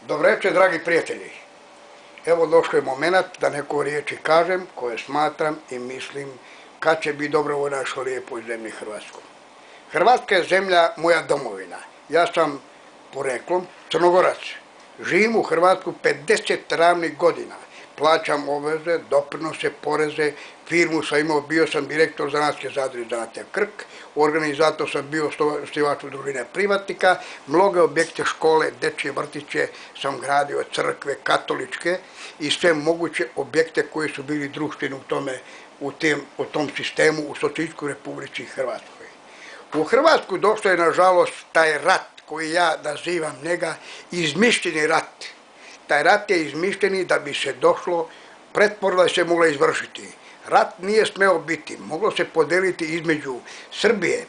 Dobro večer, dragi prijatelji. Evo došao je moment da neko riječi kažem koje smatram i mislim kad će biti dobro u našoj lijepoj zemlji Hrvatskoj. Hrvatska je zemlja moja domovina. Ja sam poreklom Crnogorac. Živim u Hrvatsku 50 ravnih godina. Plaćam obveze, doprinose, poreze, firmu sam imao, bio sam direktor zanatske zadruge Zanatija Krk, organizator sam bio osnivač udruženja privatnika, mnoge objekte, škole, dečje vrtiće sam gradio, crkve, katoličke i sve moguće objekte koji su bili društveni u tom sistemu u Socijalističkoj Republici Hrvatskoj. U Hrvatsku došlo je nažalost taj rat koji ja nazivam njega izmišljeni rat. Taj rat je izmišljeni da bi se došlo, pretvorba se mogla izvršiti. Rat nije smeo biti, moglo se podeliti između Srbije,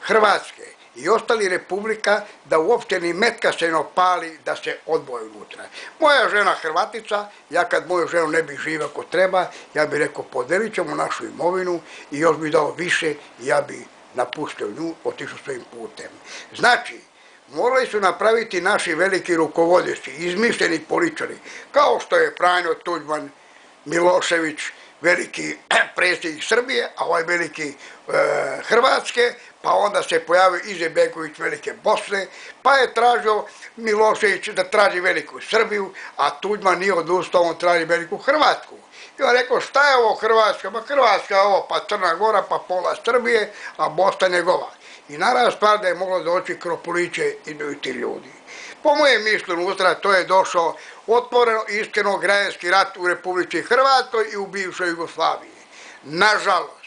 Hrvatske i ostalih republika da uopće ni metka se ne opali da se odvoje unutra. Moja žena Hrvatica, ja kad moju ženu ne bi živio ako treba, ja bih rekao podelit ćemo našu imovinu i još bi dao više i ja bi napustio nju, otišao svojim putem. Znači, morali su napraviti naši veliki rukovodeći, izmišljeni političari, kao što je Franjo Tuđman, Milošević, veliki predsjednik Srbije, a ovaj veliki Hrvatske, pa onda se pojavio Izetbegović velike Bosne, pa je tražio Milošević da traži veliku Srbiju, a Tuđman nije odustao, on traži veliku Hrvatsku. I on rekao, šta je ovo Hrvatska? Pa Hrvatska je ovo, pa Crna Gora, pa pola Srbije, a Bosna njegova. I naravno stvar da je moglo doći kroz poliće između ti ljudi. Po mojem mišlju unutra to je došao otvoreno iskreno građanski rat u Republici Hrvatskoj i u bivšoj Jugoslaviji. Nažalost,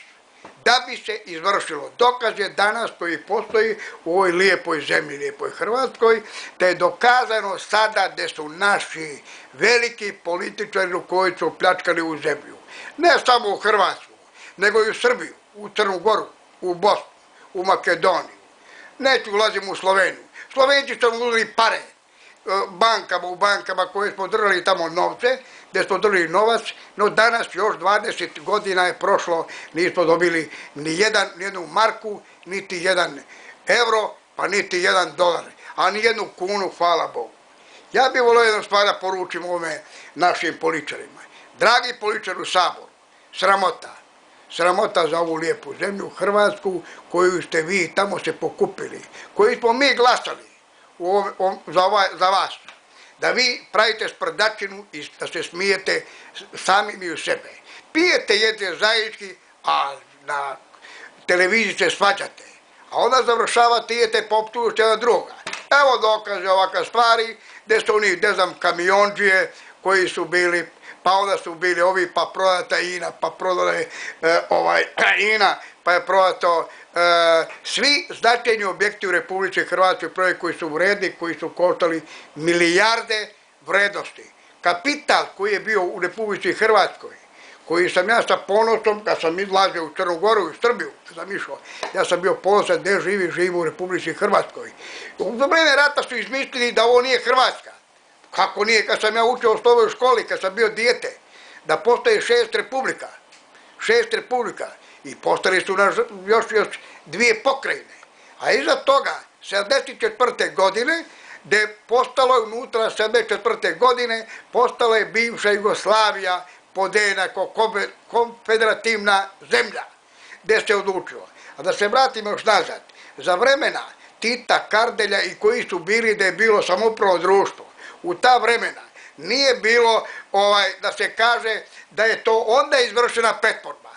da bi se izvršilo, dokaz je danas koji postoji u ovoj lijepoj zemlji, lijepoj Hrvatskoj, da je dokazano sada da su naši veliki političari koji su pljačkali u zemlju. Ne samo u Hrvatsku, nego i u Srbiju, u Crnu Goru, u Bosnu, u Makedoniju. Neću ulazim u Sloveniju. Slovenci su uzeli pare u bankama koje smo držali tamo novce, gdje smo držali novac, no danas još 20 godina je prošlo, nismo dobili ni jednu marku, niti jedan euro, pa niti jedan dolar, a ni jednu kunu, hvala Bogu. Ja bih volio jednu stvar da poručim ovome našim političarima. Dragi političari u Saboru, sramota. Sramota za ovu lijepu zemlju, Hrvatsku, koju ste vi tamo se pokupili, koju smo mi glasali za vas, da vi pravite sprdačinu i da se smijete sami mi u sebe. Pijete, jedete zajednički, a na televiziji se svađate, a onda završavate i jete poptužite na druga. Evo dokaze ovakve stvari, gdje su oni, ne znam, kamionđije koji su bili, pa onda su bili ovi, pa prodata INA, pa prodala je INA, pa je prodato svi značajni objekti u Republici Hrvatskoj, projekti koji su vredni, koji su koštali milijarde vrednosti. Kapital koji je bio u Republici Hrvatskoj, koji sam ja sa ponosom, kad sam izlazio u Crnu Goru i u Srbiju, kad sam išao, ja sam bio ponosan gdje živim u Republici Hrvatskoj. U vreme rata su izmislili da ovo nije Hrvatska. Kako nije, kad sam ja učio u osnovnoj školi, kad sam bio dijete, da postoje 6 republika i postali su još 2 pokrajine. A iza toga, 74. godine, gdje je postalo unutra 74. godine, postala je bivša Jugoslavija podeljena kao konfederativna zemlja, gdje se odlučilo. A da se vratimo još nazad, za vremena Tita, Kardelja i koji su bili da je bilo samoupravno društvo, u ta vremena nije bilo da se kaže da je to onda izvršena pretvorba.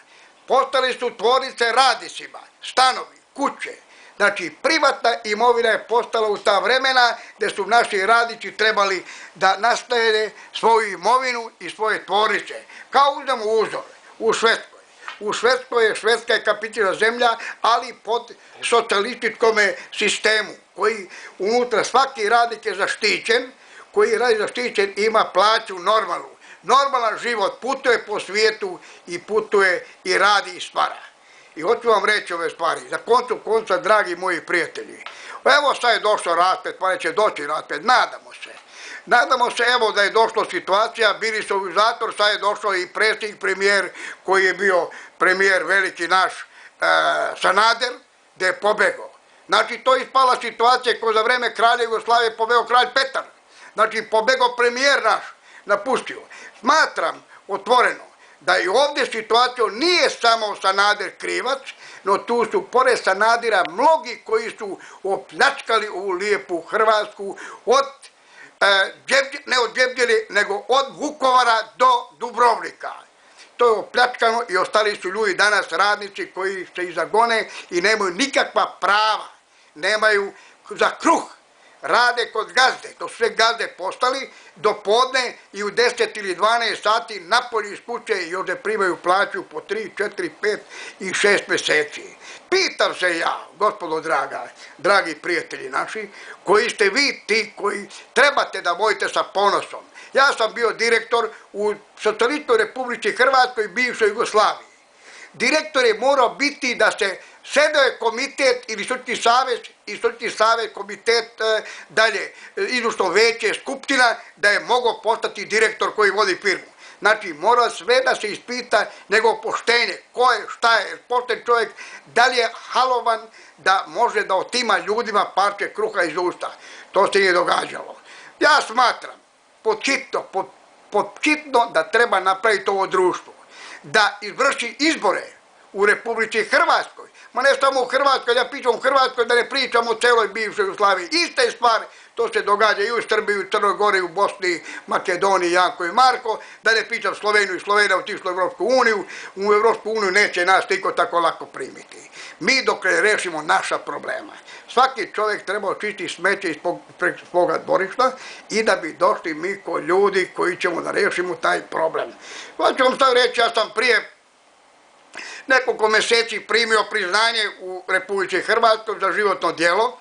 Postali su tvornice radnicima, stanovi, kuće. Znači, privatna imovina je postala u ta vremena gdje su naši radnici trebali da nastave svoju imovinu i svoje tvornice. Kao uzmemo uzor u Švedskoj. U Švedskoj je Švedska kapitalna zemlja, ali pod socijalističkom sistemu, koji unutra svaki radnik je zaštićen, koji radi zaštićen ima plaću normalnu. Normalan život, putuje po svijetu i putuje i radi i stvara. I hoću vam reći ove stvari. Za konca, dragi moji prijatelji, evo sad je došao rasplet, pa neće doći rasplet, nadamo se. Nadamo se, evo da je došla situacija, bili su u zatvor, sad je došao i predsjednik premijer, koji je bio premijer veliki naš Sanader, gdje je pobegao. Znači, to je ispala situacija koja za vreme kralja Jugoslavije pobegao kralj Petar. Znači, pobegao premijer naš, napustio. Smatram otvoreno da i ovdje situacija nije samo Sanader krivac, no tu su pored Sanadera mnogi koji su opljačkali ovu lijepu Hrvatsku ne od Đevđeli, nego od Vukovara do Dubrovnika. To je opljačkano i ostali su ljudi danas radnici koji se izagone i nemaju nikakva prava, nemaju za kruh. Rade kod gazde, to su sve gazde postali, do podne i u 10 ili 12 sati napolje iz kuće i još ne primaju plaću po 3, 4, 5 i 6 mjeseci. Pitam se ja, gospodo draga, dragi prijatelji naši, koji ste vi ti koji trebate da vodite sa ponosom. Ja sam bio direktor u Socijalističkoj Republici Hrvatskoj i bivšoj Jugoslaviji. Direktor je morao biti da se sedeo je komitet ili sudski savez, komitet, dalje, izvršno veće, skupština, da je mogao postati direktor koji vodi firmu. Znači, mora sve da se ispita njegovo poštenje, ko je, šta je, pošten čovjek, da li je halovan da može da otima ljudima parče kruha iz usta. To se nije događalo. Ja smatram, podčitno da treba napraviti ovo društvo, da izvrši izbore u Republici Hrvatskoj, ma ne samo u Hrvatskoj, ja pričam u Hrvatskoj, da ne pričam o celoj bivšoj Jugoslaviji. Ista je stvar, to se događa i u Srbiji, u Crnoj Gori, u Bosni, Makedoniji, Janko i Marko, da ne pričam Sloveniju i Slovenija otišla u Evropsku uniju, u Evropsku uniju neće nas niko tako lako primiti. Mi dok ne rešimo naša problema, svaki čovjek treba očistiti smeće iz svoga dvorišta i da bi došli mi ko ljudi koji ćemo da rešimo taj problem. Pa ću vam sad reći, ja sam prije nekoliko mjeseci primio priznanje u Republici Hrvatskoj za životno djelo,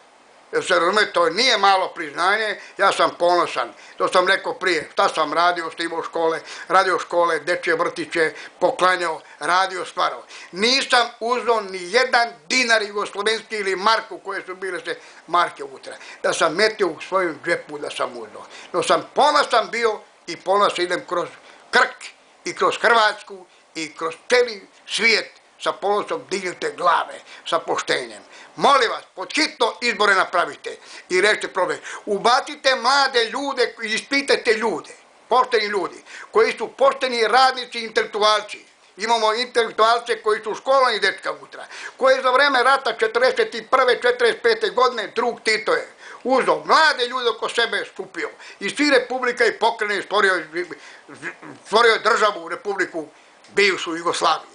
jer se razume, to nije malo priznanje, ja sam ponosan, to sam rekao prije, šta sam radio, snimao škole, radio škole, dečje vrtiće, poklanjao, radio stvarao. Nisam uzeo ni jedan dinar jugoslovenski ili marku koje su bile se marke unutra, da sam metio u svojem džepu da sam uzeo. No sam ponosan bio i ponosan idem kroz Krk i kroz Hrvatsku i kroz cijeli svijet sa ponosom dignite glave, sa poštenjem. Molim vas, podhitno izbore napravite i rešite problem. Ubacite mlade ljude i ispitajte ljude, pošteni ljudi, koji su pošteni radnici i intelektualci. Imamo intelektualce koji su školovani dečka unutra, koji za vreme rata 41. 45. godine drug Tito je uzeo mlade ljude oko sebe skupio i svi republika i pokrene stvorio državu, republiku, bivšu Jugoslaviju.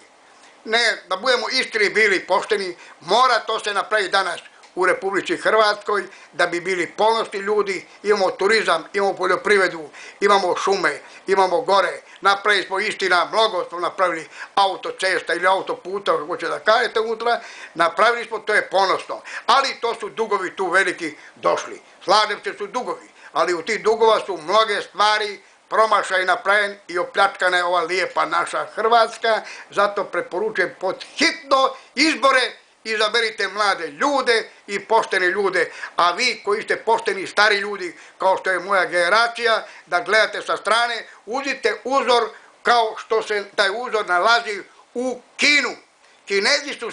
Ne, da budemo iskreni bili pošteni, mora to se napraviti danas u Republici Hrvatskoj, da bi bili ponosni ljudi, imamo turizam, imamo poljoprivredu, imamo šume, imamo gore, napravili smo istina, mnogo smo napravili autocesta ili autoputa, kako će da kažete unutra, napravili smo, to je ponosno, ali to su dugovi tu veliki došli. Slažem se, su dugovi, ali u tih dugova su mnoge stvari promašaj napravljen i opljačkana je ova lijepa naša Hrvatska, zato preporučujem podhitno izbore, izaberite mlade ljude i poštene ljude, a vi koji ste pošteni stari ljudi, kao što je moja generacija, da gledate sa strane, uzite uzor kao što se taj uzor nalazi u Kinu. Kinezi su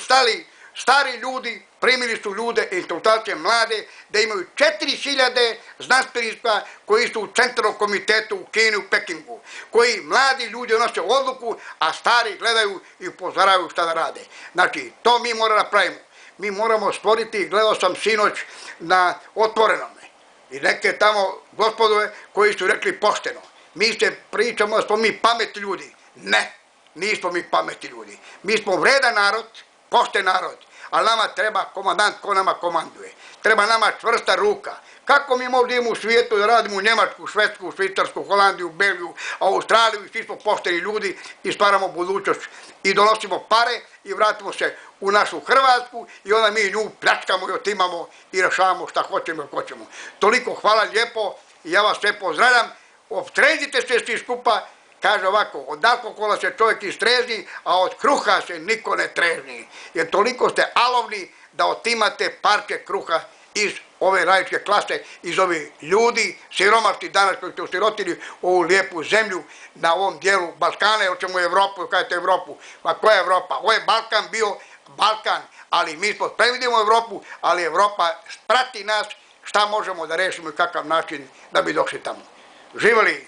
stari ljudi, primili su ljude, intelektualce mlade, da imaju 4000 znanstvenika koji su u centralnom komitetu u Kini, u Pekingu, koji mladi ljudi donose odluku, a stari gledaju i upozoravaju šta da rade. Znači, to mi moramo napravimo. Mi moramo stvoriti, gledao sam sinoć na Otvorenome, i neke tamo gospodove koji su rekli pošteno. Mi se pričamo da smo mi pametni ljudi. Ne, nismo mi pametni ljudi. Mi smo vredan narod, pošten narod. Ali nama treba komandant ko nama komanduje. Treba nama čvrsta ruka. Kako mi možemo idemo u svijetu da radimo u Njemačku, Švedsku, Švicarsku, Holandiju, Belgiju, Australiju i svi smo pošteni ljudi i stvaramo budućnost i donosimo pare i vratimo se u našu Hrvatsku i onda mi nju pljačkamo i otimamo i rešavamo šta hoćemo i hoćemo. Toliko hvala lijepo i ja vas sve pozdravljam. Optrežite se svi skupa. Kaže ovako, od alkohola se čovjek istrezni, a od kruha se niko ne trezni. Jer toliko ste alovni da otimate parče kruha iz ove radničke klase, iz ovih ljudi, siromašni danas koji ste osirotili ovu lijepu zemlju na ovom dijelu Balkana, jer ćemo Evropu, kažete Evropu, pa koja je Evropa? Ovo je Balkan bio Balkan, ali mi smo previdimo Evropu, ali Evropa prati nas šta možemo da rešimo i kakav način da bi došli tamo. Živeli